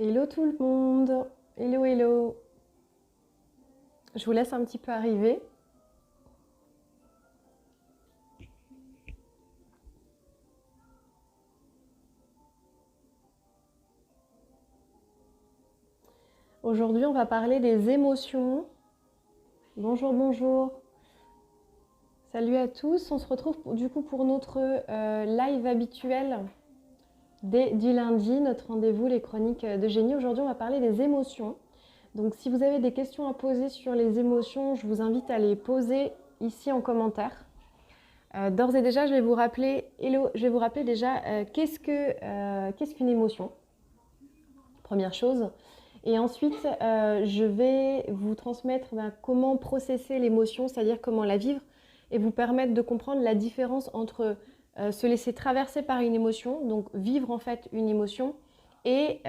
Hello tout le monde, hello hello. Je vous laisse un petit peu arriver. Aujourd'hui, on va parler des émotions. Bonjour, bonjour. Salut à tous. On se retrouve du coup pour notre live habituel du lundi, notre rendez-vous, les chroniques de génie. Aujourd'hui, on va parler des émotions. Donc, si vous avez des questions à poser sur les émotions, je vous invite à les poser ici en commentaire. D'ores et déjà, je vais vous rappeler déjà qu'est-ce qu'une émotion, première chose. Et ensuite, je vais vous transmettre comment processer l'émotion, c'est-à-dire comment la vivre, et vous permettre de comprendre la différence entre se laisser traverser par une émotion, donc vivre en fait une émotion, et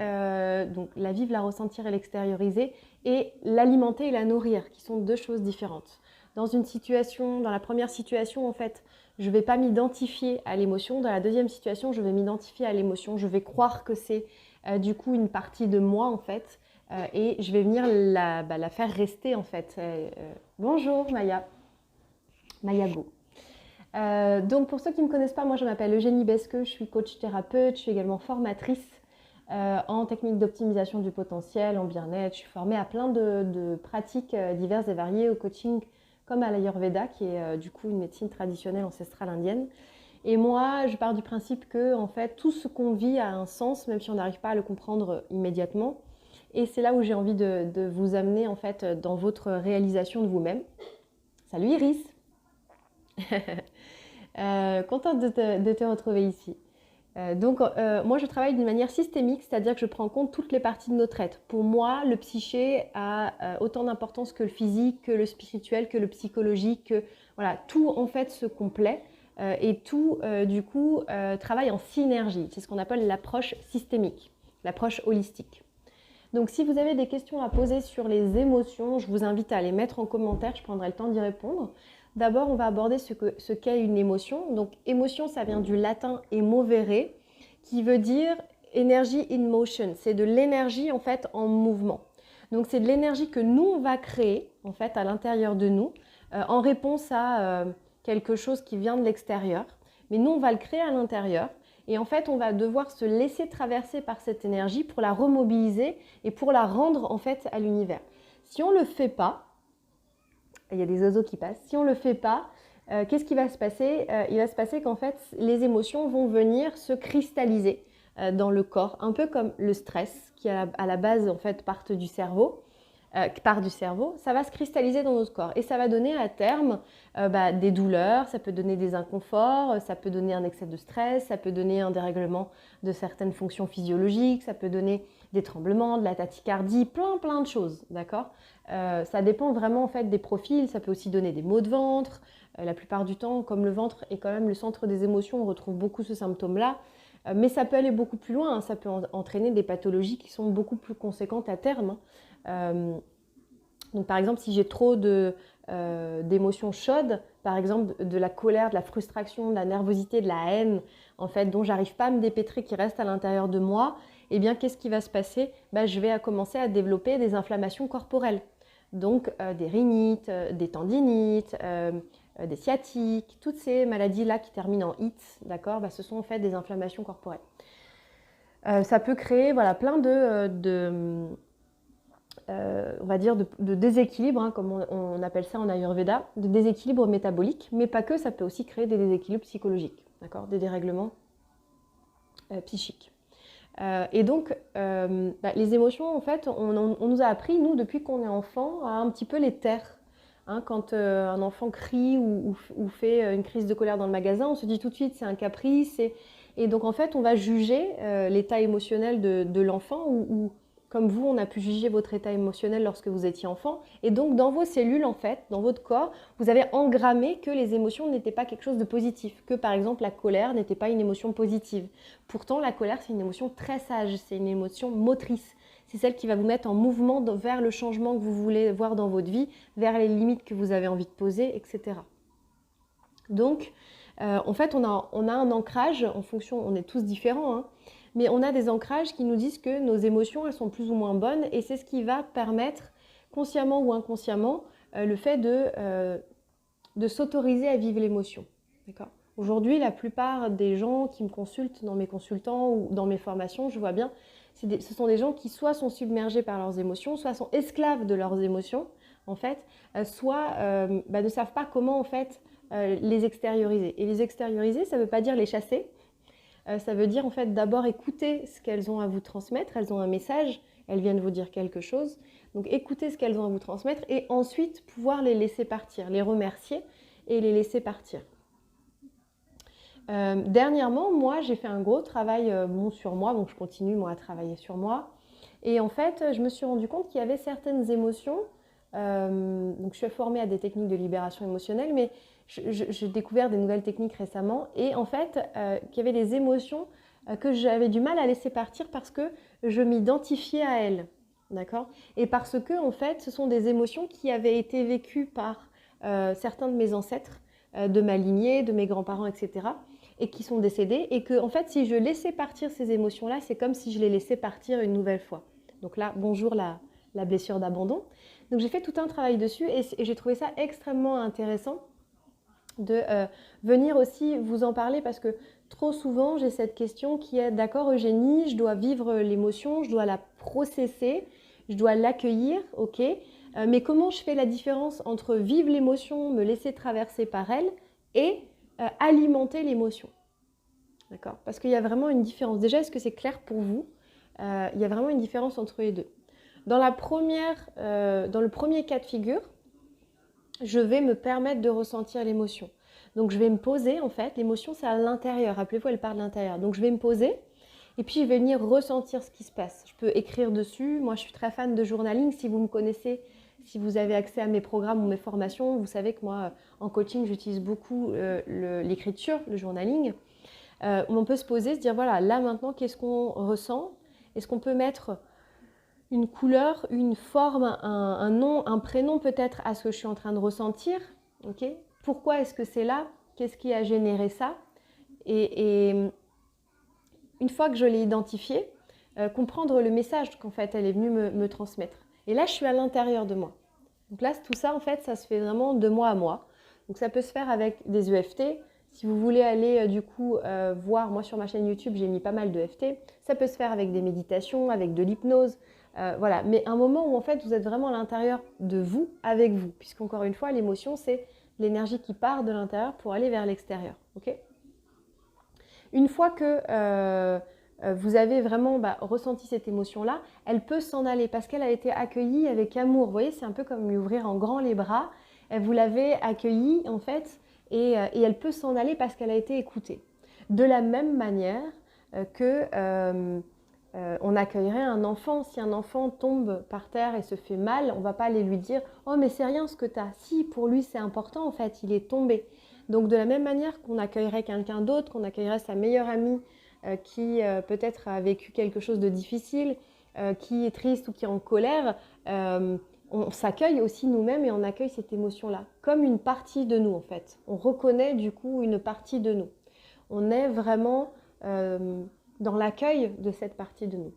donc la vivre, la ressentir et l'extérioriser, et l'alimenter et la nourrir, qui sont deux choses différentes. Dans la première situation, en fait, je ne vais pas m'identifier à l'émotion. Dans la deuxième situation, je vais m'identifier à l'émotion. Je vais croire que c'est du coup une partie de moi, en fait, et je vais venir la faire rester, en fait. Bonjour Maya, Mayago. Donc pour ceux qui ne me connaissent pas, moi je m'appelle Eugénie Besqueux, je suis coach thérapeute, je suis également formatrice en technique d'optimisation du potentiel, en bien-être. Je suis formée à plein de pratiques diverses et variées, au coaching comme à l'Ayurveda, qui est du coup une médecine traditionnelle ancestrale indienne. Et moi, je pars du principe que en fait, tout ce qu'on vit a un sens, même si on n'arrive pas à le comprendre immédiatement. Et c'est là où j'ai envie de vous amener en fait dans votre réalisation de vous-même. Salut Iris. Contente de te retrouver ici. Moi, je travaille d'une manière systémique, c'est-à-dire que je prends en compte toutes les parties de notre être. Pour moi, le psyché a autant d'importance que le physique, que le spirituel, que le psychologique, que voilà, tout en fait se complète et tout du coup travaille en synergie. C'est ce qu'on appelle l'approche systémique, l'approche holistique. Donc, si vous avez des questions à poser sur les émotions, je vous invite à les mettre en commentaire, je prendrai le temps d'y répondre. D'abord, on va aborder ce qu'est une émotion. Donc, émotion, ça vient du latin emovere, qui veut dire energy in motion. C'est de l'énergie en fait en mouvement. Donc, c'est de l'énergie que nous, on va créer en fait à l'intérieur de nous en réponse à quelque chose qui vient de l'extérieur. Mais nous, on va le créer à l'intérieur. Et en fait, on va devoir se laisser traverser par cette énergie pour la remobiliser et pour la rendre en fait à l'univers. Si on ne le fait pas, il y a des oiseaux qui passent, si on ne le fait pas, qu'est-ce qui va se passer? Il va se passer qu'en fait, les émotions vont venir se cristalliser dans le corps, un peu comme le stress qui à la base en fait part du cerveau. Ça va se cristalliser dans notre corps et ça va donner à terme des douleurs, ça peut donner des inconforts, ça peut donner un excès de stress, ça peut donner un dérèglement de certaines fonctions physiologiques, ça peut donner des tremblements, de la tachycardie, plein de choses, d'accord? Ça dépend vraiment en fait des profils, ça peut aussi donner des maux de ventre. La plupart du temps, comme le ventre est quand même le centre des émotions, on retrouve beaucoup ce symptôme-là. Mais ça peut aller beaucoup plus loin, hein. Ça peut entraîner des pathologies qui sont beaucoup plus conséquentes à terme. Donc par exemple, si j'ai trop d'émotions chaudes, par exemple de la colère, de la frustration, de la nervosité, de la haine, en fait, dont j'arrive pas à me dépêtrer, qui reste à l'intérieur de moi, eh bien, qu'est-ce qui va se passer? Je vais commencer à développer des inflammations corporelles. Donc des rhinites, des tendinites, des sciatiques, toutes ces maladies-là qui terminent en it, d'accord, ce sont en fait des inflammations corporelles. Ça peut créer voilà, plein on va dire de déséquilibre, hein, comme on appelle ça en Ayurveda, de déséquilibre métabolique, mais pas que, ça peut aussi créer des déséquilibres psychologiques, d'accord, des dérèglements psychiques. Et donc, les émotions, en fait, on nous a appris, nous, depuis qu'on est enfant, à un petit peu les taire. Hein, quand un enfant crie ou fait une crise de colère dans le magasin, on se dit tout de suite c'est un caprice. Et donc, en fait, on va juger l'état émotionnel de l'enfant ou comme vous, on a pu juger votre état émotionnel lorsque vous étiez enfant. Et donc, dans vos cellules, en fait, dans votre corps, vous avez engrammé que les émotions n'étaient pas quelque chose de positif, que par exemple la colère n'était pas une émotion positive. Pourtant, la colère, c'est une émotion très sage, c'est une émotion motrice. C'est celle qui va vous mettre en mouvement vers le changement que vous voulez voir dans votre vie, vers les limites que vous avez envie de poser, etc. Donc, en fait, on a un ancrage en fonction, on est tous différents, hein, mais on a des ancrages qui nous disent que nos émotions, elles sont plus ou moins bonnes et c'est ce qui va permettre, consciemment ou inconsciemment, le fait de s'autoriser à vivre l'émotion. D'accord ? Aujourd'hui, la plupart des gens qui me consultent dans mes consultants ou dans mes formations, je vois bien, ce sont des gens qui soit sont submergés par leurs émotions, soit sont esclaves de leurs émotions, en fait, soit ne savent pas comment, en fait, les extérioriser. Et les extérioriser, ça ne veut pas dire les chasser, ça veut dire, en fait, d'abord écouter ce qu'elles ont à vous transmettre. Elles ont un message, elles viennent vous dire quelque chose. Donc, écoutez ce qu'elles ont à vous transmettre et ensuite pouvoir les laisser partir, les remercier et les laisser partir. Dernièrement, moi, j'ai fait un gros travail sur moi, donc je continue moi à travailler sur moi. Et en fait, je me suis rendu compte qu'il y avait certaines émotions. Donc, je suis formée à des techniques de libération émotionnelle, mais j'ai découvert des nouvelles techniques récemment. Et en fait, qu'il y avait des émotions que j'avais du mal à laisser partir parce que je m'identifiais à elles. D'accord ? Et parce que, en fait, ce sont des émotions qui avaient été vécues par certains de mes ancêtres, de ma lignée, de mes grands-parents, etc., et qui sont décédés. Et que, en fait, si je laissais partir ces émotions-là, c'est comme si je les laissais partir une nouvelle fois. Donc là, bonjour la blessure d'abandon. Donc j'ai fait tout un travail dessus et j'ai trouvé ça extrêmement intéressant de venir aussi vous en parler parce que trop souvent, j'ai cette question qui est « D'accord Eugénie, je dois vivre l'émotion, je dois la processer, je dois l'accueillir, ok, mais comment je fais la différence entre vivre l'émotion, me laisser traverser par elle et alimenter l'émotion ?» D'accord ? Parce qu'il y a vraiment une différence. Déjà, est-ce que c'est clair pour vous ? Il y a vraiment une différence entre les deux. Dans le premier cas de figure, je vais me permettre de ressentir l'émotion. Donc, je vais me poser, en fait, l'émotion, c'est à l'intérieur. Rappelez-vous, elle part de l'intérieur. Donc, je vais me poser et puis je vais venir ressentir ce qui se passe. Je peux écrire dessus. Moi, je suis très fan de journaling. Si vous me connaissez, si vous avez accès à mes programmes ou mes formations, vous savez que moi, en coaching, j'utilise beaucoup l'écriture, le journaling. On peut se poser, se dire, voilà, là, maintenant, qu'est-ce qu'on ressent ? Est-ce qu'on peut mettre une couleur, une forme, un nom, un prénom peut-être à ce que je suis en train de ressentir, ok ? Pourquoi est-ce que c'est là ? Qu'est-ce qui a généré ça ? Et une fois que je l'ai identifié, comprendre le message qu'en fait elle est venue me transmettre. Et là, je suis à l'intérieur de moi. Donc là, tout ça, en fait, ça se fait vraiment de moi à moi. Donc ça peut se faire avec des EFT. Si vous voulez aller voir, moi sur ma chaîne YouTube, j'ai mis pas mal d'EFT. Ça peut se faire avec des méditations, avec de l'hypnose. Voilà, mais un moment où en fait vous êtes vraiment à l'intérieur de vous, avec vous, puisqu'encore une fois, l'émotion, c'est l'énergie qui part de l'intérieur pour aller vers l'extérieur. Okay ? Une fois que vous avez vraiment ressenti cette émotion-là, elle peut s'en aller parce qu'elle a été accueillie avec amour. Vous voyez, c'est un peu comme lui ouvrir en grand les bras. Vous l'avez accueillie en fait et elle peut s'en aller parce qu'elle a été écoutée. De la même manière on accueillerait un enfant. Si un enfant tombe par terre et se fait mal, on ne va pas aller lui dire « Oh mais c'est rien ce que tu as ». Si, pour lui c'est important en fait, il est tombé. Donc de la même manière qu'on accueillerait quelqu'un d'autre, qu'on accueillerait sa meilleure amie qui peut-être a vécu quelque chose de difficile, qui est triste ou qui est en colère, on s'accueille aussi nous-mêmes et on accueille cette émotion-là, comme une partie de nous en fait. On reconnaît du coup une partie de nous. On est vraiment dans l'accueil de cette partie de nous.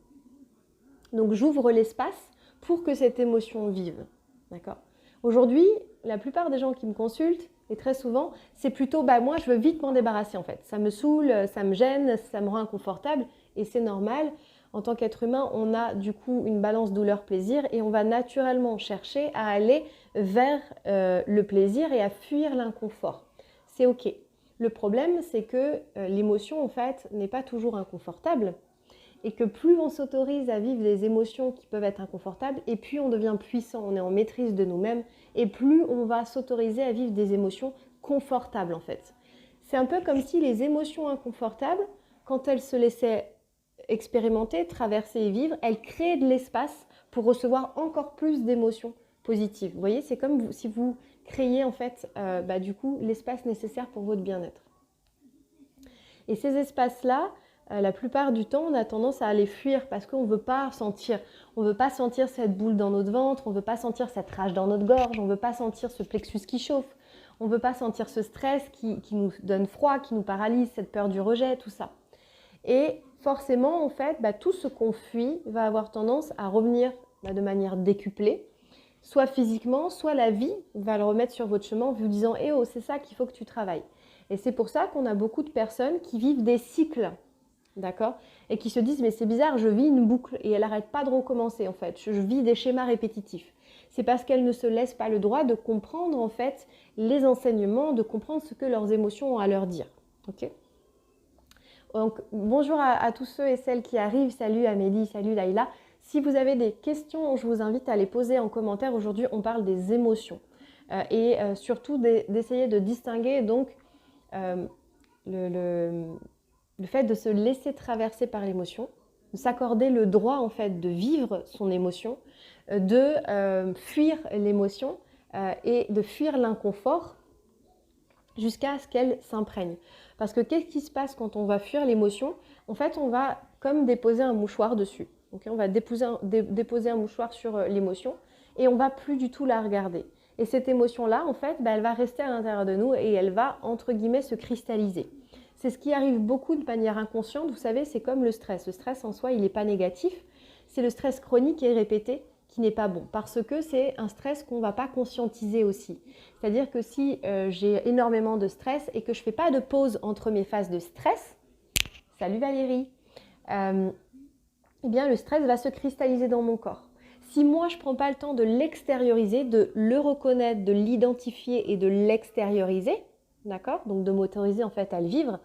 Donc j'ouvre l'espace pour que cette émotion vive. D'accord ? Aujourd'hui, la plupart des gens qui me consultent, et très souvent, c'est plutôt moi je veux vite m'en débarrasser en fait. Ça me saoule, ça me gêne, ça me rend inconfortable et c'est normal. En tant qu'être humain, on a du coup une balance douleur-plaisir et on va naturellement chercher à aller vers le plaisir et à fuir l'inconfort. C'est ok. Le problème, c'est que l'émotion en fait n'est pas toujours inconfortable et que plus on s'autorise à vivre des émotions qui peuvent être inconfortables et plus on devient puissant, on est en maîtrise de nous-mêmes et plus on va s'autoriser à vivre des émotions confortables en fait. C'est un peu comme si les émotions inconfortables, quand elles se laissaient expérimenter, traverser et vivre, elles créaient de l'espace pour recevoir encore plus d'émotions positives. Vous voyez, c'est comme si vous créiez en fait du coup l'espace nécessaire pour votre bien-être. Et ces espaces-là, la plupart du temps, on a tendance à les fuir parce qu'on ne veut pas sentir. On ne veut pas sentir cette boule dans notre ventre, on ne veut pas sentir cette rage dans notre gorge, on ne veut pas sentir ce plexus qui chauffe, on ne veut pas sentir ce stress qui nous donne froid, qui nous paralyse, cette peur du rejet, tout ça. Et forcément, en fait, tout ce qu'on fuit va avoir tendance à revenir de manière décuplée, soit physiquement, soit la vie va le remettre sur votre chemin en vous disant « Eh oh, c'est ça qu'il faut que tu travailles ». Et c'est pour ça qu'on a beaucoup de personnes qui vivent des cycles, d'accord? Et qui se disent « Mais c'est bizarre, je vis une boucle et elle n'arrête pas de recommencer en fait, je vis des schémas répétitifs ». C'est parce qu'elles ne se laissent pas le droit de comprendre en fait les enseignements, de comprendre ce que leurs émotions ont à leur dire. Ok? Donc, bonjour à tous ceux et celles qui arrivent. Salut Amélie, salut Laïla. Si vous avez des questions, je vous invite à les poser en commentaire. Aujourd'hui, on parle des émotions et surtout d'essayer de distinguer donc le fait de se laisser traverser par l'émotion, de s'accorder le droit en fait de vivre son émotion, de fuir l'émotion et de fuir l'inconfort jusqu'à ce qu'elle s'imprègne. Parce que qu'est-ce qui se passe quand on va fuir l'émotion? En fait, on va comme déposer un mouchoir dessus. Okay, on va déposer un mouchoir sur l'émotion et on ne va plus du tout la regarder. Et cette émotion-là, en fait, elle va rester à l'intérieur de nous et elle va, entre guillemets, se cristalliser. C'est ce qui arrive beaucoup de manière inconsciente. Vous savez, c'est comme le stress. Le stress en soi, il n'est pas négatif. C'est le stress chronique et répété qui n'est pas bon parce que c'est un stress qu'on ne va pas conscientiser aussi. C'est-à-dire que si j'ai énormément de stress et que je ne fais pas de pause entre mes phases de stress, salut Valérie, eh bien le stress va se cristalliser dans mon corps. Si moi je ne prends pas le temps de l'extérioriser, de le reconnaître, de l'identifier et de l'extérioriser, d'accord? Donc de m'autoriser en fait à le vivre,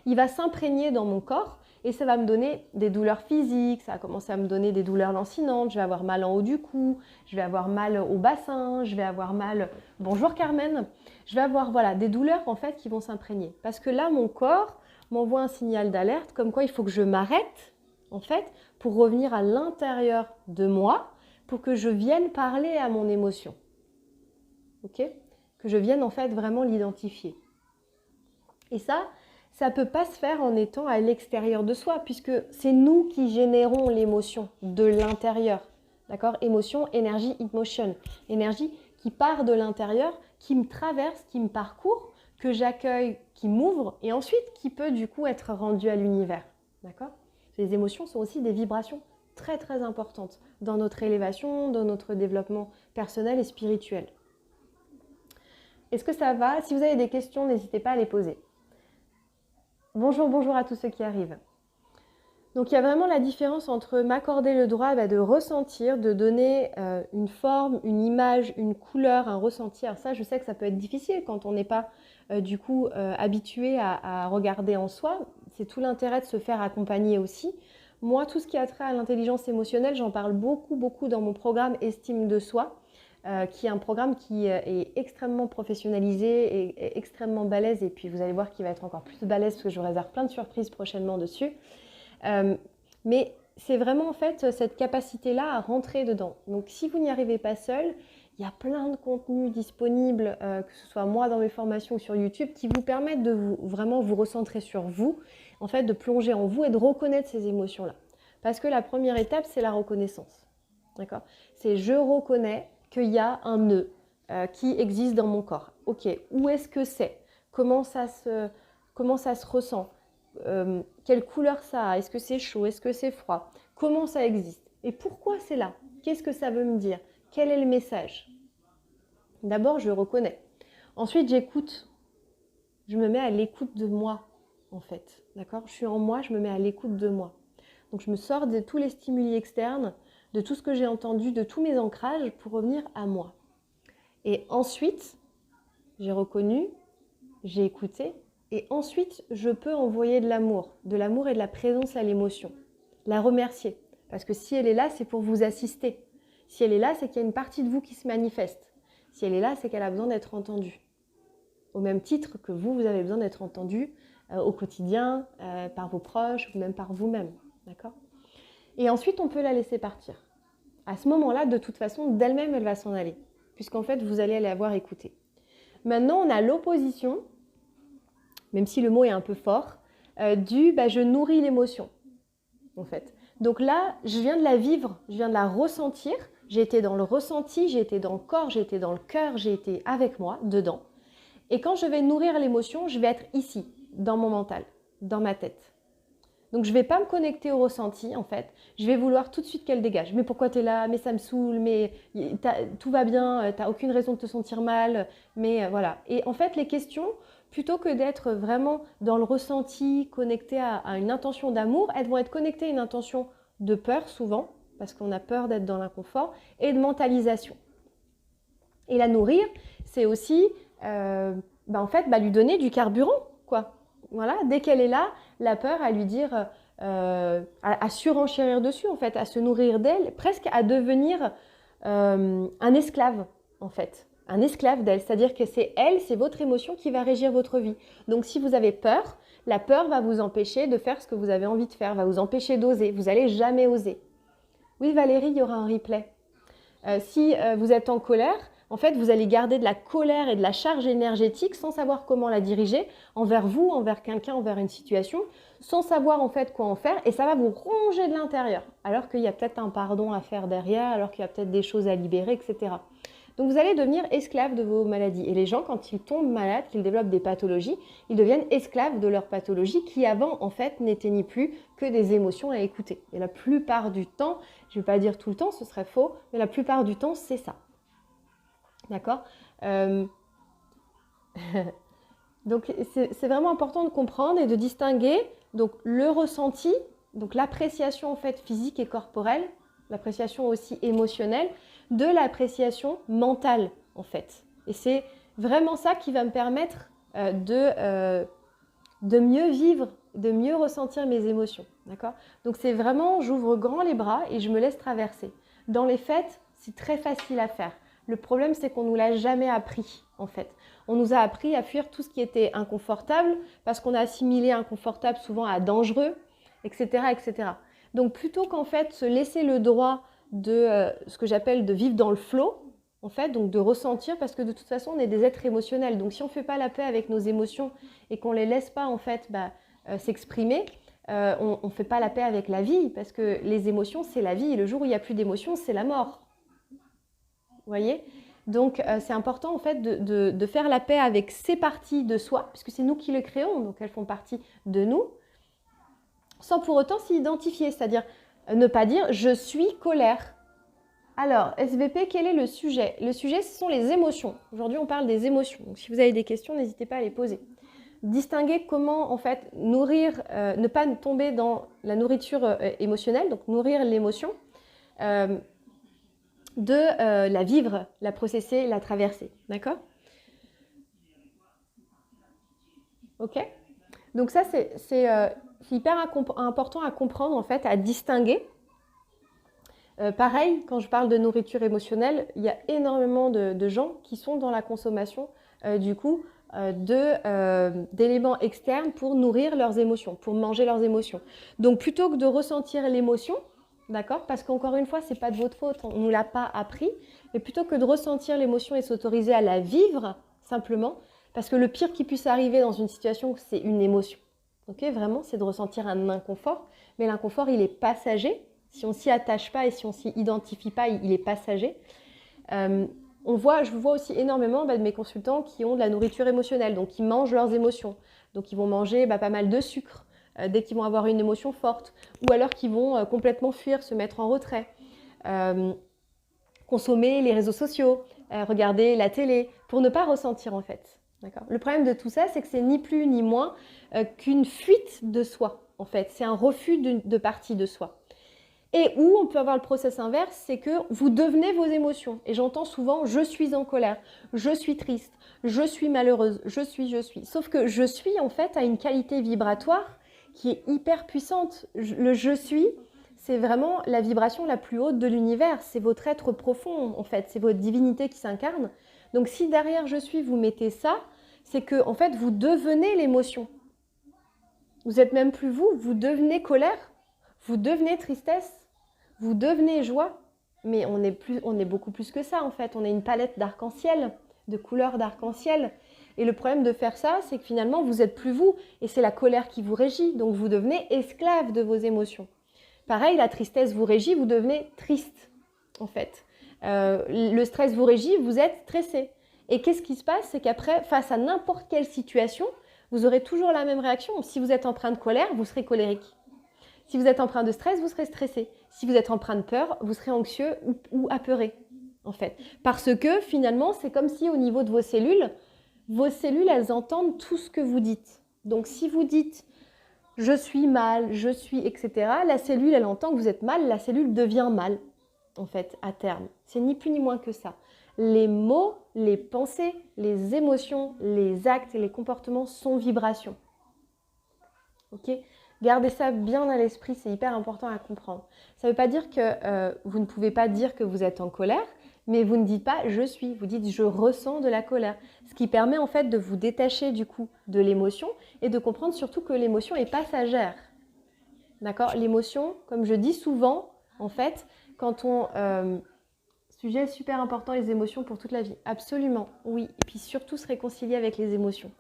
il va s'imprégner dans mon corps et ça va me donner des douleurs physiques, ça va commencer à me donner des douleurs lancinantes, je vais avoir mal en haut du cou, je vais avoir mal au bassin, je vais avoir mal, bonjour Carmen, je vais avoir voilà, des douleurs en fait qui vont s'imprégner. Parce que là, mon corps m'envoie un signal d'alerte comme quoi il faut que je m'arrête en fait pour revenir à l'intérieur de moi pour que je vienne parler à mon émotion. Ok? Que je vienne en fait vraiment l'identifier. Et ça ne peut pas se faire en étant à l'extérieur de soi, puisque c'est nous qui générons l'émotion de l'intérieur. D'accord? Émotion, énergie, emotion. Énergie qui part de l'intérieur, qui me traverse, qui me parcourt, que j'accueille, qui m'ouvre, et ensuite qui peut du coup être rendue à l'univers. D'accord? Les émotions sont aussi des vibrations très très importantes dans notre élévation, dans notre développement personnel et spirituel. Est-ce que ça va? Si vous avez des questions, n'hésitez pas à les poser. Bonjour, bonjour à tous ceux qui arrivent. Donc il y a vraiment la différence entre m'accorder le droit de ressentir, de donner une forme, une image, une couleur, un ressenti. Alors ça, je sais que ça peut être difficile quand on n'est pas du coup habitué à regarder en soi. C'est tout l'intérêt de se faire accompagner aussi. Moi, tout ce qui a trait à l'intelligence émotionnelle, j'en parle beaucoup dans mon programme Estime de soi, qui est un programme qui est extrêmement professionnalisé et extrêmement balèze. Et puis vous allez voir qu'il va être encore plus balèze parce que je vous réserve plein de surprises prochainement dessus. Mais c'est vraiment en fait cette capacité-là à rentrer dedans. Donc si vous n'y arrivez pas seul, il y a plein de contenus disponibles, que ce soit moi dans mes formations ou sur YouTube, qui vous permettent de vraiment vous recentrer sur vous, en fait de plonger en vous et de reconnaître ces émotions-là. Parce que la première étape, c'est la reconnaissance. D'accord? C'est je reconnais qu'il y a un nœud qui existe dans mon corps. Ok, où est-ce que c'est? Comment ça se ressent? Quelle couleur ça a? Est-ce que c'est chaud? Est-ce que c'est froid? Comment ça existe? Et pourquoi c'est là? Qu'est-ce que ça veut me dire? Quel est le message? D'abord, je reconnais. Ensuite, j'écoute. Je me mets à l'écoute de moi, en fait. D'accord? Je suis en moi, je me mets à l'écoute de moi. Donc, je me sors de tous les stimuli externes, de tout ce que j'ai entendu, de tous mes ancrages pour revenir à moi. Et ensuite, j'ai reconnu, j'ai écouté. Et ensuite, je peux envoyer de l'amour et de la présence à l'émotion. La remercier. Parce que si elle est là, c'est pour vous assister. Si elle est là, c'est qu'il y a une partie de vous qui se manifeste. Si elle est là, c'est qu'elle a besoin d'être entendue. Au même titre que vous avez besoin d'être entendu au quotidien, par vos proches ou même par vous-même. D'accord ? Et ensuite, on peut la laisser partir. À ce moment-là, de toute façon, d'elle-même, elle va s'en aller. Puisqu'en fait, vous allez l'avoir écoutée. Maintenant, on a l'opposition, même si le mot est un peu fort, je nourris l'émotion, en fait. Donc là, je viens de la vivre, je viens de la ressentir, j'ai été dans le ressenti, j'ai été dans le corps, j'ai été dans le cœur, j'ai été avec moi, dedans. Et quand je vais nourrir l'émotion, je vais être ici, dans mon mental, dans ma tête. Donc, je ne vais pas me connecter au ressenti, en fait. Je vais vouloir tout de suite qu'elle dégage. Mais pourquoi tu es là? Mais ça me saoule. Mais tout va bien. Tu n'as aucune raison de te sentir mal. Mais voilà. Et en fait, les questions, plutôt que d'être vraiment dans le ressenti, connecté à une intention d'amour, elles vont être connectées à une intention de peur, souvent, parce qu'on a peur d'être dans l'inconfort, et de mentalisation. Et la nourrir, c'est aussi en fait, lui donner du carburant, quoi. Voilà, dès qu'elle est là, la peur à lui dire, à surenchérir dessus, en fait, à se nourrir d'elle, presque à devenir un esclave, en fait. Un esclave d'elle, c'est-à-dire que c'est elle, c'est votre émotion qui va régir votre vie. Donc si vous avez peur, la peur va vous empêcher de faire ce que vous avez envie de faire, va vous empêcher d'oser. Vous n'allez jamais oser. Oui Valérie, il y aura un replay. Si vous êtes en colère, en fait, vous allez garder de la colère et de la charge énergétique sans savoir comment la diriger envers vous, envers quelqu'un, envers une situation, sans savoir en fait quoi en faire, et ça va vous ronger de l'intérieur, alors qu'il y a peut-être un pardon à faire derrière, alors qu'il y a peut-être des choses à libérer, etc. Donc vous allez devenir esclave de vos maladies. Et les gens, quand ils tombent malades, qu'ils développent des pathologies, ils deviennent esclaves de leurs pathologies qui avant, en fait, n'étaient ni plus que des émotions à écouter. Et la plupart du temps, je ne vais pas dire tout le temps, ce serait faux, mais la plupart du temps, c'est ça. D'accord Donc c'est vraiment important de comprendre et de distinguer donc, le ressenti, donc l'appréciation en fait physique et corporelle, l'appréciation aussi émotionnelle, de l'appréciation mentale en fait. Et c'est vraiment ça qui va me permettre de mieux vivre, de mieux ressentir mes émotions. D'accord? Donc c'est vraiment, j'ouvre grand les bras et je me laisse traverser. Dans les faits, c'est très facile à faire. Le problème, c'est qu'on ne nous l'a jamais appris, en fait. On nous a appris à fuir tout ce qui était inconfortable parce qu'on a assimilé inconfortable souvent à dangereux, etc., etc. Donc, plutôt qu'en fait se laisser le droit de ce que j'appelle de vivre dans le flow, en fait, donc de ressentir, parce que de toute façon, on est des êtres émotionnels. Donc, si on ne fait pas la paix avec nos émotions et qu'on ne les laisse pas, en fait, s'exprimer, on ne fait pas la paix avec la vie, parce que les émotions, c'est la vie. Et le jour où il n'y a plus d'émotions, c'est la mort. Vous voyez? Donc, c'est important en fait de faire la paix avec ces parties de soi, puisque c'est nous qui le créons, donc elles font partie de nous, sans pour autant s'y identifier, c'est-à-dire ne pas dire « je suis colère ». Alors, SVP, quel est le sujet? Le sujet, ce sont les émotions. Aujourd'hui, on parle des émotions. Donc, si vous avez des questions, n'hésitez pas à les poser. Distinguer comment en fait nourrir, ne pas tomber dans la nourriture émotionnelle, donc nourrir l'émotion, de la vivre, la processer, la traverser. D'accord? Ok? Donc ça, c'est hyper important à comprendre, en fait, à distinguer. Pareil, quand je parle de nourriture émotionnelle, il y a énormément de gens qui sont dans la consommation, d'éléments externes pour nourrir leurs émotions, pour manger leurs émotions. Donc, plutôt que de ressentir l'émotion, d'accord? Parce qu'encore une fois, ce n'est pas de votre faute, on ne nous l'a pas appris. Mais plutôt que de ressentir l'émotion et s'autoriser à la vivre, simplement, parce que le pire qui puisse arriver dans une situation, c'est une émotion. Okay? Vraiment, c'est de ressentir un inconfort. Mais l'inconfort, il est passager. Si on ne s'y attache pas et si on ne s'y identifie pas, il est passager. Je vois aussi énormément de mes consultants qui ont de la nourriture émotionnelle, donc qui mangent leurs émotions. Donc, ils vont manger pas mal de sucre dès qu'ils vont avoir une émotion forte, ou alors qu'ils vont complètement fuir, se mettre en retrait, consommer les réseaux sociaux, regarder la télé, pour ne pas ressentir en fait. D'accord ? Le problème de tout ça, c'est que c'est ni plus ni moins qu'une fuite de soi, en fait. C'est un refus de partie de soi. Et où on peut avoir le process inverse, c'est que vous devenez vos émotions. Et j'entends souvent « je suis en colère »,« je suis triste »,« je suis malheureuse »,« je suis ». Sauf que « je suis » en fait a une qualité vibratoire qui est hyper puissante. Le « je suis », c'est vraiment la vibration la plus haute de l'univers. C'est votre être profond en fait, c'est votre divinité qui s'incarne. Donc si derrière « je suis » vous mettez ça, c'est que en fait vous devenez l'émotion. Vous n'êtes même plus vous, vous devenez colère, vous devenez tristesse. Vous devenez joie, mais on est beaucoup plus que ça en fait. On est une palette d'arc-en-ciel, de couleurs d'arc-en-ciel. Et le problème de faire ça, c'est que finalement, vous n'êtes plus vous. Et c'est la colère qui vous régit. Donc, vous devenez esclave de vos émotions. Pareil, la tristesse vous régit, vous devenez triste en fait. Le stress vous régit, vous êtes stressé. Et qu'est-ce qui se passe? C'est qu'après, face à n'importe quelle situation, vous aurez toujours la même réaction. Si vous êtes empreint de colère, vous serez colérique. Si vous êtes empreint de stress, vous serez stressé. Si vous êtes empreint de peur, vous serez anxieux ou apeuré, en fait. Parce que finalement, c'est comme si au niveau de vos cellules, elles entendent tout ce que vous dites. Donc si vous dites « je suis mal, je suis… » etc., la cellule, elle entend que vous êtes mal, la cellule devient mal, en fait, à terme. C'est ni plus ni moins que ça. Les mots, les pensées, les émotions, les actes et les comportements sont vibrations. Ok ? Gardez ça bien à l'esprit, c'est hyper important à comprendre. Ça ne veut pas dire que vous ne pouvez pas dire que vous êtes en colère, mais vous ne dites pas « je suis », vous dites « je ressens de la colère ». Ce qui permet en fait de vous détacher du coup de l'émotion et de comprendre surtout que l'émotion est passagère. D'accord ? L'émotion, comme je dis souvent, en fait, quand on… sujet super important, les émotions pour toute la vie. Absolument, oui. Et puis surtout se réconcilier avec les émotions.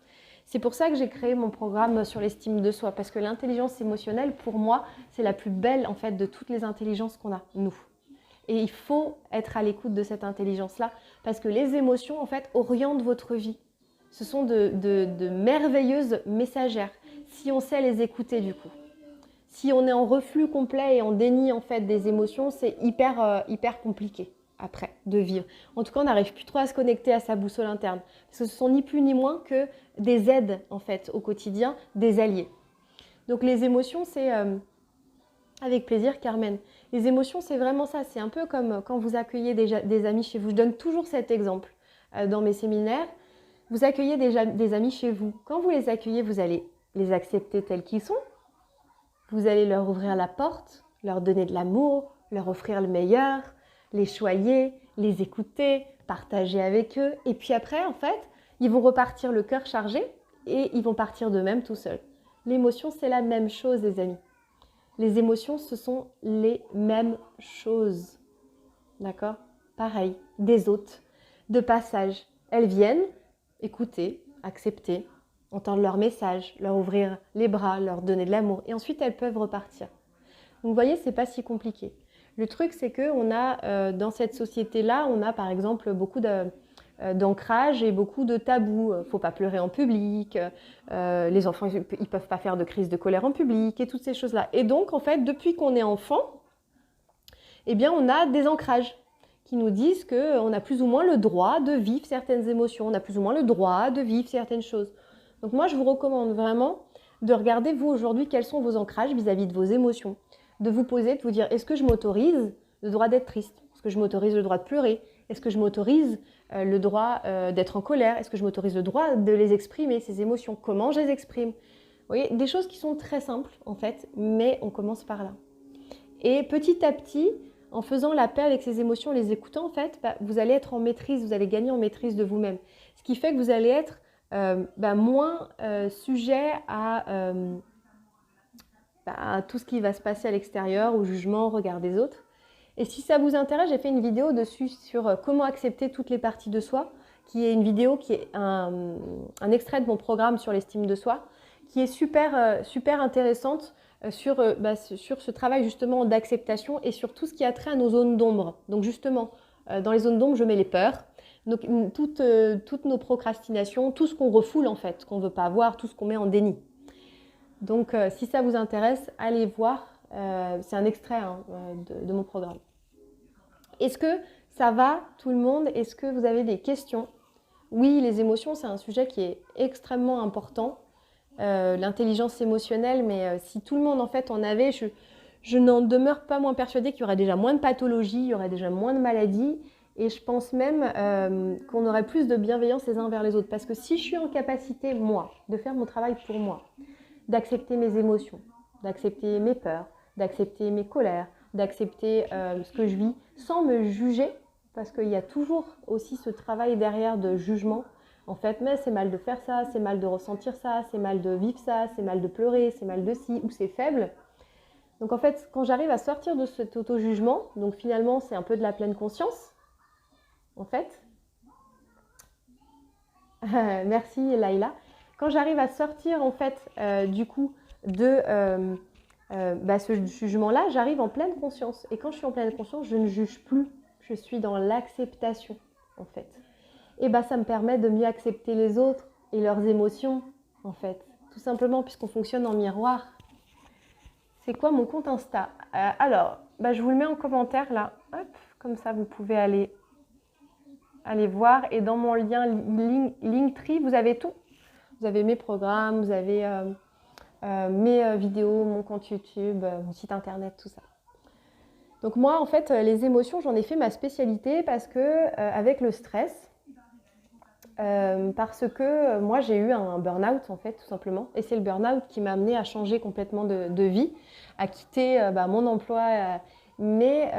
C'est pour ça que j'ai créé mon programme sur l'estime de soi, parce que l'intelligence émotionnelle, pour moi, c'est la plus belle en fait de toutes les intelligences qu'on a, nous. Et il faut être à l'écoute de cette intelligence-là, parce que les émotions, en fait, orientent votre vie. Ce sont de merveilleuses messagères, si on sait les écouter du coup. Si on est en reflux complet et en déni en fait des émotions, c'est hyper compliqué après de vivre. En tout cas, on n'arrive plus trop à se connecter à sa boussole interne, parce que ce sont ni plus ni moins que des aides en fait au quotidien, des alliés. Donc les émotions, c'est avec plaisir, Carmen. Les émotions, c'est vraiment ça. C'est un peu comme quand vous accueillez des amis chez vous. Je donne toujours cet exemple dans mes séminaires. Vous accueillez des amis chez vous. Quand vous les accueillez, vous allez les accepter tels qu'ils sont. Vous allez leur ouvrir la porte, leur donner de l'amour, leur offrir le meilleur, les choyer, les écouter, partager avec eux. Et puis après, en fait, ils vont repartir le cœur chargé et ils vont partir d'eux-mêmes tout seuls. L'émotion, c'est la même chose, les amis. Les émotions, ce sont les mêmes choses. D'accord ? Pareil, des hôtes, de passage. Elles viennent écouter, accepter, entendre leur message, leur ouvrir les bras, leur donner de l'amour. Et ensuite, elles peuvent repartir. Donc, vous voyez, c'est pas si compliqué. Le truc, c'est qu'on a, dans cette société-là, on a par exemple beaucoup d'ancrage et beaucoup de tabous. Faut pas pleurer en public, les enfants, ils peuvent pas faire de crise de colère en public et toutes ces choses-là. Et donc, en fait, depuis qu'on est enfant, eh bien, on a des ancrages qui nous disent qu'on a plus ou moins le droit de vivre certaines émotions, on a plus ou moins le droit de vivre certaines choses. Donc moi, je vous recommande vraiment de regarder, vous, aujourd'hui, quels sont vos ancrages vis-à-vis de vos émotions. De vous poser, de vous dire, est-ce que je m'autorise le droit d'être triste ? Est-ce que je m'autorise le droit de pleurer ? Est-ce que je m'autorise le droit d'être en colère ? Est-ce que je m'autorise le droit de les exprimer, ces émotions ? Comment je les exprime ? Vous voyez, des choses qui sont très simples, en fait, mais on commence par là. Et petit à petit, en faisant la paix avec ces émotions, en les écoutant, en fait, vous allez être en maîtrise, vous allez gagner en maîtrise de vous-même. Ce qui fait que vous allez être moins sujet à tout ce qui va se passer à l'extérieur, au jugement, au regard des autres. Et si ça vous intéresse, j'ai fait une vidéo dessus sur comment accepter toutes les parties de soi, qui est une vidéo qui est un extrait de mon programme sur l'estime de soi, qui est super intéressante sur ce travail justement d'acceptation et sur tout ce qui a trait à nos zones d'ombre. Donc justement, dans les zones d'ombre, je mets les peurs, donc toutes nos procrastinations, tout ce qu'on refoule en fait, qu'on ne veut pas avoir, tout ce qu'on met en déni. Donc si ça vous intéresse, allez voir, c'est un extrait de mon programme. Est-ce que ça va tout le monde ? Est-ce que vous avez des questions ? Oui, les émotions, c'est un sujet qui est extrêmement important. L'intelligence émotionnelle, mais si tout le monde en fait en avait, je n'en demeure pas moins persuadée qu'il y aurait déjà moins de pathologies, il y aurait déjà moins de maladies et je pense même qu'on aurait plus de bienveillance les uns vers les autres parce que si je suis en capacité, moi, de faire mon travail pour moi, d'accepter mes émotions, d'accepter mes peurs, d'accepter mes colères, d'accepter ce que je vis sans me juger parce qu'il y a toujours aussi ce travail derrière de jugement. En fait, mais c'est mal de faire ça, c'est mal de ressentir ça, c'est mal de vivre ça, c'est mal de pleurer, c'est mal de ci, ou c'est faible. Donc en fait, quand j'arrive à sortir de cet auto-jugement, donc finalement c'est un peu de la pleine conscience, en fait. Merci Laïla. Quand j'arrive à sortir en fait du coup de ce jugement-là, j'arrive en pleine conscience. Et quand je suis en pleine conscience, je ne juge plus, je suis dans l'acceptation en fait. Et ça me permet de mieux accepter les autres et leurs émotions, en fait. Tout simplement puisqu'on fonctionne en miroir. C'est quoi mon compte Insta? Alors, je vous le mets en commentaire là. Hop, comme ça, vous pouvez aller voir. Et dans mon lien Linktree, vous avez tout. Vous avez mes programmes, vous avez mes vidéos, mon compte YouTube, mon site internet, tout ça. Donc moi, en fait, les émotions, j'en ai fait ma spécialité parce que avec le stress, parce que moi, j'ai eu un burn-out, en fait, tout simplement. Et c'est le burn-out qui m'a amené à changer complètement de vie, à quitter mon emploi. Mais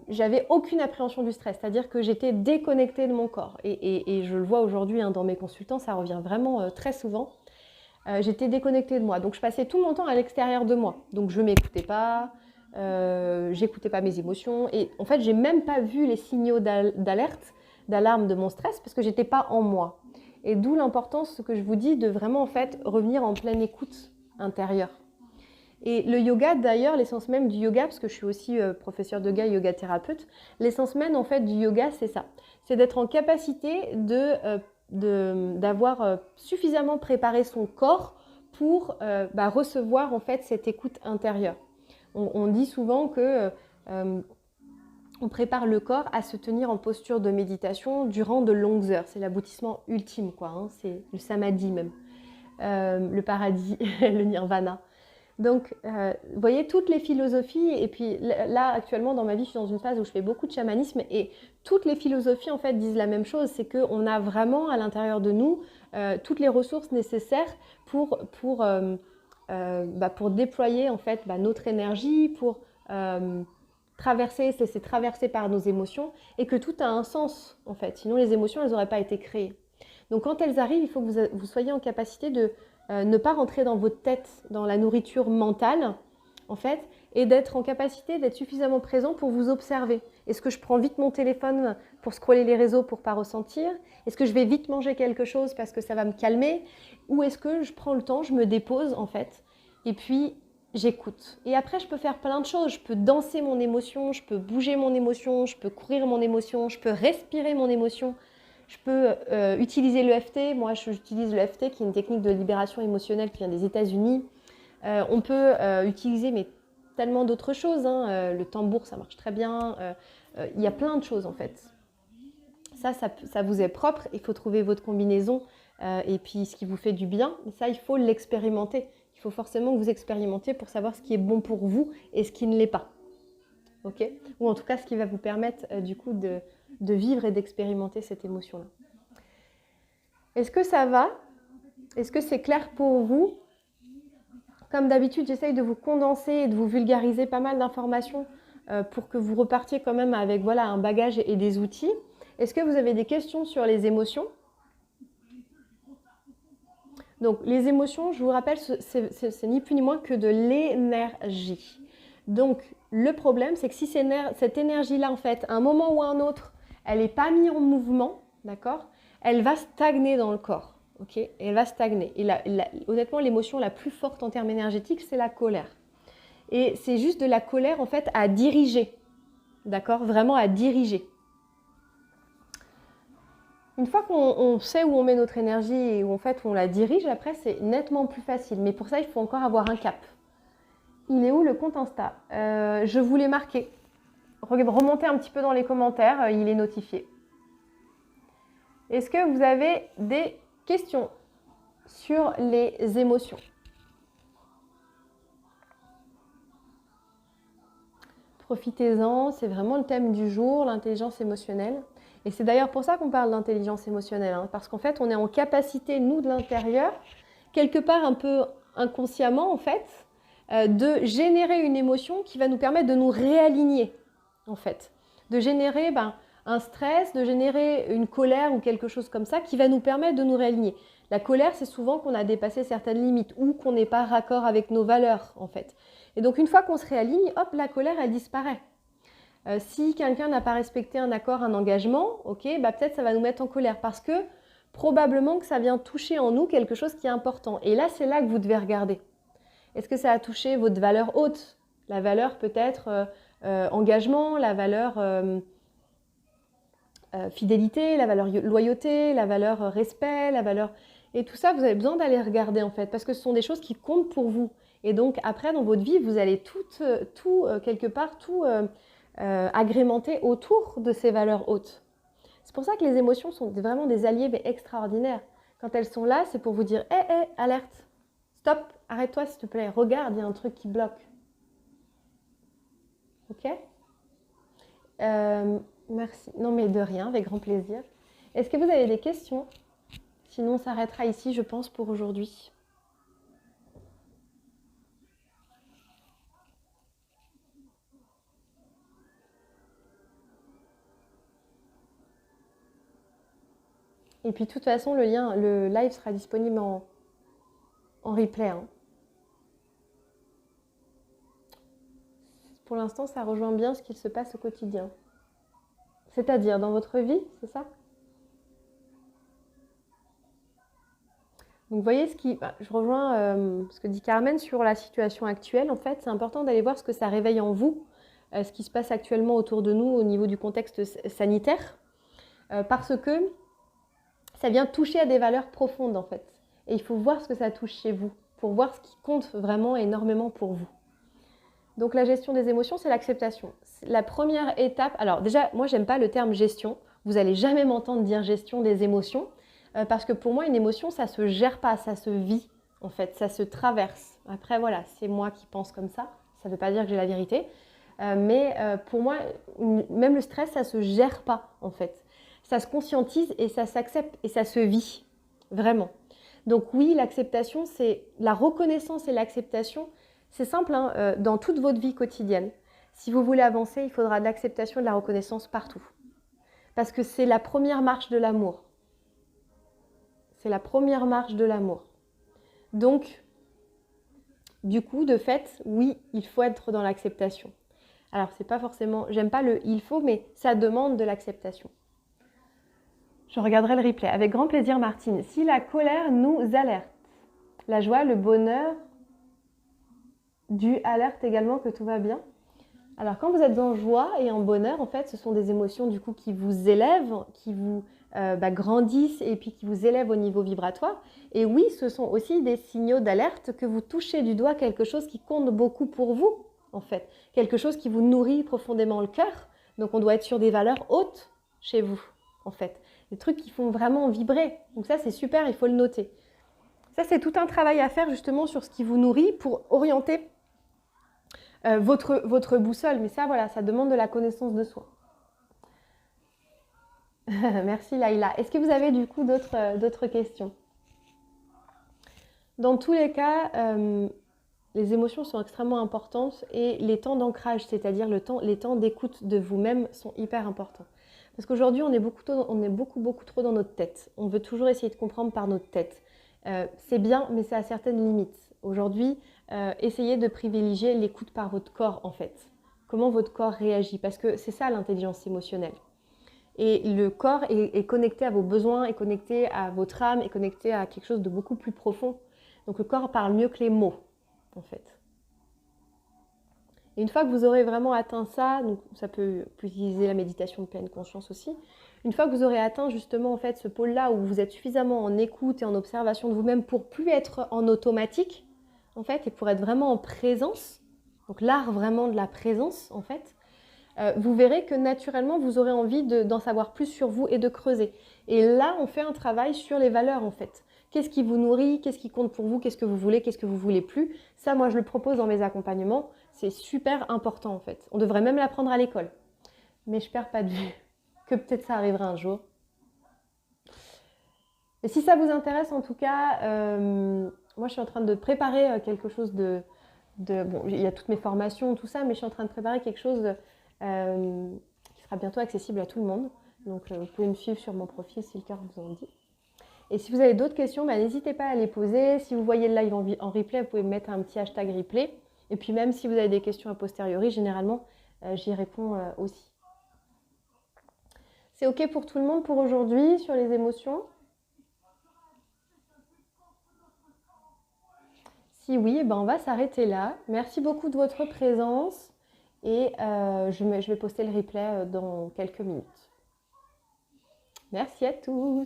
j'avais aucune appréhension du stress, c'est-à-dire que j'étais déconnectée de mon corps. Et je le vois aujourd'hui dans mes consultants, ça revient vraiment très souvent. J'étais déconnectée de moi. Donc, je passais tout mon temps à l'extérieur de moi. Donc, je ne m'écoutais pas, j'écoutais pas mes émotions. Et en fait, j'ai même pas vu les signaux d'alerte, d'alarme de mon stress parce que j'étais pas en moi. Et d'où l'importance, ce que je vous dis, de vraiment en fait revenir en pleine écoute intérieure. Et le yoga, d'ailleurs, l'essence même du yoga, parce que je suis aussi professeure de yoga thérapeute, l'essence même en fait du yoga, c'est ça. C'est d'être en capacité d'avoir suffisamment préparé son corps pour recevoir en fait cette écoute intérieure. On dit souvent que on prépare le corps à se tenir en posture de méditation durant de longues heures. C'est l'aboutissement ultime, quoi. Hein. C'est le samadhi même, le paradis, le nirvana. Donc, vous voyez, toutes les philosophies, et puis là, actuellement, dans ma vie, je suis dans une phase où je fais beaucoup de chamanisme, et toutes les philosophies, en fait, disent la même chose, c'est qu'on a vraiment, à l'intérieur de nous, toutes les ressources nécessaires pour déployer, en fait, notre énergie, pour se laisser traverser par nos émotions, et que tout a un sens, en fait. Sinon, les émotions, elles n'auraient pas été créées. Donc, quand elles arrivent, il faut que vous soyez en capacité de ne pas rentrer dans votre tête, dans la nourriture mentale, en fait, et d'être en capacité d'être suffisamment présent pour vous observer. Est-ce que je prends vite mon téléphone pour scroller les réseaux pour ne pas ressentir? Est-ce que je vais vite manger quelque chose parce que ça va me calmer? Ou est-ce que je prends le temps, je me dépose, en fait, et puis j'écoute. Et après, je peux faire plein de choses. Je peux danser mon émotion, je peux bouger mon émotion, je peux courir mon émotion, je peux respirer mon émotion. Je peux utiliser l'EFT. Moi, j'utilise l'EFT, qui est une technique de libération émotionnelle qui vient des États-Unis. On peut utiliser tellement d'autres choses. Hein. Le tambour, ça marche très bien. Il y a plein de choses, en fait. Ça vous est propre. Il faut trouver votre combinaison et puis ce qui vous fait du bien. Mais ça, il faut l'expérimenter. Il faut forcément que vous expérimentiez pour savoir ce qui est bon pour vous et ce qui ne l'est pas. Ok? Ou en tout cas, ce qui va vous permettre, du coup, de vivre et d'expérimenter cette émotion-là. Est-ce que ça va? Est-ce que c'est clair pour vous? Comme d'habitude, j'essaye de vous condenser et de vous vulgariser pas mal d'informations pour que vous repartiez quand même avec un bagage et des outils. Est-ce que vous avez des questions sur les émotions? Donc, les émotions, je vous rappelle, c'est ni plus ni moins que de l'énergie. Donc, le problème, c'est que si cette énergie-là, en fait, à un moment ou à un autre, elle n'est pas mise en mouvement, d'accord, elle va stagner dans le corps, ok? Elle va stagner. Et honnêtement, l'émotion la plus forte en termes énergétiques, c'est la colère. Et c'est juste de la colère, en fait, à diriger, d'accord? Vraiment à diriger. Une fois qu'on sait où on met notre énergie et où en fait on la dirige, après c'est nettement plus facile. Mais pour ça, il faut encore avoir un cap. Il est où le compte Insta? Je vous l'ai marqué. Remontez un petit peu dans les commentaires, il est notifié. Est-ce que vous avez des questions sur les émotions? Profitez-en, c'est vraiment le thème du jour, l'intelligence émotionnelle. Et c'est d'ailleurs pour ça qu'on parle d'intelligence émotionnelle, hein, parce qu'en fait, on est en capacité, nous, de l'intérieur, quelque part un peu inconsciemment, en fait, de générer une émotion qui va nous permettre de nous réaligner, en fait. De générer un stress, de générer une colère ou quelque chose comme ça qui va nous permettre de nous réaligner. La colère, c'est souvent qu'on a dépassé certaines limites ou qu'on n'est pas raccord avec nos valeurs, en fait. Et donc, une fois qu'on se réaligne, hop, la colère, elle disparaît. Si quelqu'un n'a pas respecté un accord, un engagement, ok, peut-être ça va nous mettre en colère parce que probablement que ça vient toucher en nous quelque chose qui est important. Et là, c'est là que vous devez regarder. Est-ce que ça a touché votre valeur haute? La valeur peut-être engagement, la valeur fidélité, la valeur loyauté, la valeur respect, la valeur... Et tout ça, vous avez besoin d'aller regarder en fait parce que ce sont des choses qui comptent pour vous. Et donc après, dans votre vie, vous allez quelque part, tout agrémenter autour de ces valeurs hautes. C'est pour ça que les émotions sont vraiment des alliés mais extraordinaires. Quand elles sont là, c'est pour vous dire, hé, alerte, stop, arrête-toi s'il te plaît, regarde, il y a un truc qui bloque. Ok? Merci. Non mais de rien, avec grand plaisir. Est-ce que vous avez des questions? Sinon, on s'arrêtera ici, je pense, pour aujourd'hui. Et puis, de toute façon, le live sera disponible en replay. Hein. Pour l'instant, ça rejoint bien ce qu'il se passe au quotidien. C'est-à-dire dans votre vie, c'est ça? Donc, vous voyez je rejoins ce que dit Carmen sur la situation actuelle. En fait, c'est important d'aller voir ce que ça réveille en vous, ce qui se passe actuellement autour de nous au niveau du contexte sanitaire, parce que ça vient toucher à des valeurs profondes, en fait. Et il faut voir ce que ça touche chez vous, pour voir ce qui compte vraiment énormément pour vous. Donc, la gestion des émotions, c'est l'acceptation. La première étape, alors déjà, moi, j'aime pas le terme gestion. Vous n'allez jamais m'entendre dire gestion des émotions. Parce que pour moi, une émotion, ça se gère pas, ça se vit, en fait, ça se traverse. Après, voilà, c'est moi qui pense comme ça. Ça ne veut pas dire que j'ai la vérité. Mais pour moi, même le stress, ça se gère pas, en fait. Ça se conscientise et ça s'accepte et ça se vit, vraiment. Donc oui, l'acceptation, c'est la reconnaissance et l'acceptation. C'est simple, hein, dans toute votre vie quotidienne. Si vous voulez avancer, il faudra de l'acceptation et de la reconnaissance partout. Parce que c'est la première marche de l'amour. C'est la première marche de l'amour. Donc, du coup, de fait, oui, il faut être dans l'acceptation. Alors, c'est pas forcément, j'aime pas le il faut, mais ça demande de l'acceptation. Je regarderai le replay. Avec grand plaisir, Martine. Si la colère nous alerte, la joie, le bonheur, alerte également que tout va bien. Alors, quand vous êtes en joie et en bonheur, en fait, ce sont des émotions du coup qui vous élèvent, qui vous grandissent et puis qui vous élèvent au niveau vibratoire. Et oui, ce sont aussi des signaux d'alerte que vous touchez du doigt quelque chose qui compte beaucoup pour vous, en fait. Quelque chose qui vous nourrit profondément le cœur. Donc, on doit être sur des valeurs hautes chez vous, en fait. Des trucs qui font vraiment vibrer. Donc ça, c'est super, il faut le noter. Ça, c'est tout un travail à faire justement sur ce qui vous nourrit pour orienter votre boussole. Mais ça, voilà, ça demande de la connaissance de soi. Merci Laïla. Est-ce que vous avez du coup d'autres questions? Dans tous les cas, les émotions sont extrêmement importantes et les temps d'ancrage, c'est-à-dire les temps d'écoute de vous-même sont hyper importants. Parce qu'aujourd'hui, on est beaucoup trop dans notre tête. On veut toujours essayer de comprendre par notre tête. C'est bien, mais c'est à certaines limites. Aujourd'hui, essayez de privilégier l'écoute par votre corps, en fait. Comment votre corps réagit, parce que c'est ça l'intelligence émotionnelle. Et le corps est connecté à vos besoins, est connecté à votre âme, est connecté à quelque chose de beaucoup plus profond. Donc le corps parle mieux que les mots, en fait. Et une fois que vous aurez vraiment atteint ça, donc ça peut utiliser la méditation de pleine conscience aussi, une fois que vous aurez atteint justement en fait ce pôle-là où vous êtes suffisamment en écoute et en observation de vous-même pour plus être en automatique, en fait, et pour être vraiment en présence, donc l'art vraiment de la présence, en fait, vous verrez que naturellement, vous aurez envie d'en savoir plus sur vous et de creuser. Et là, on fait un travail sur les valeurs, en fait. Qu'est-ce qui vous nourrit? Qu'est-ce qui compte pour vous? Qu'est-ce que vous voulez? Qu'est-ce que vous voulez plus? Ça, moi, je le propose dans mes accompagnements. C'est super important, en fait. On devrait même l'apprendre à l'école. Mais je perds pas de vue que peut-être ça arrivera un jour. Et si ça vous intéresse, en tout cas, moi, je suis en train de préparer quelque chose bon, il y a toutes mes formations, tout ça, mais je suis en train de préparer quelque chose qui sera bientôt accessible à tout le monde. Donc, vous pouvez me suivre sur mon profil si le cœur vous en dit. Et si vous avez d'autres questions, n'hésitez pas à les poser. Si vous voyez le live en replay, vous pouvez mettre un petit hashtag replay. Et puis même si vous avez des questions a posteriori, généralement, j'y réponds aussi. C'est OK pour tout le monde pour aujourd'hui sur les émotions? Si oui, on va s'arrêter là. Merci beaucoup de votre présence. Et je vais poster le replay dans quelques minutes. Merci à tous.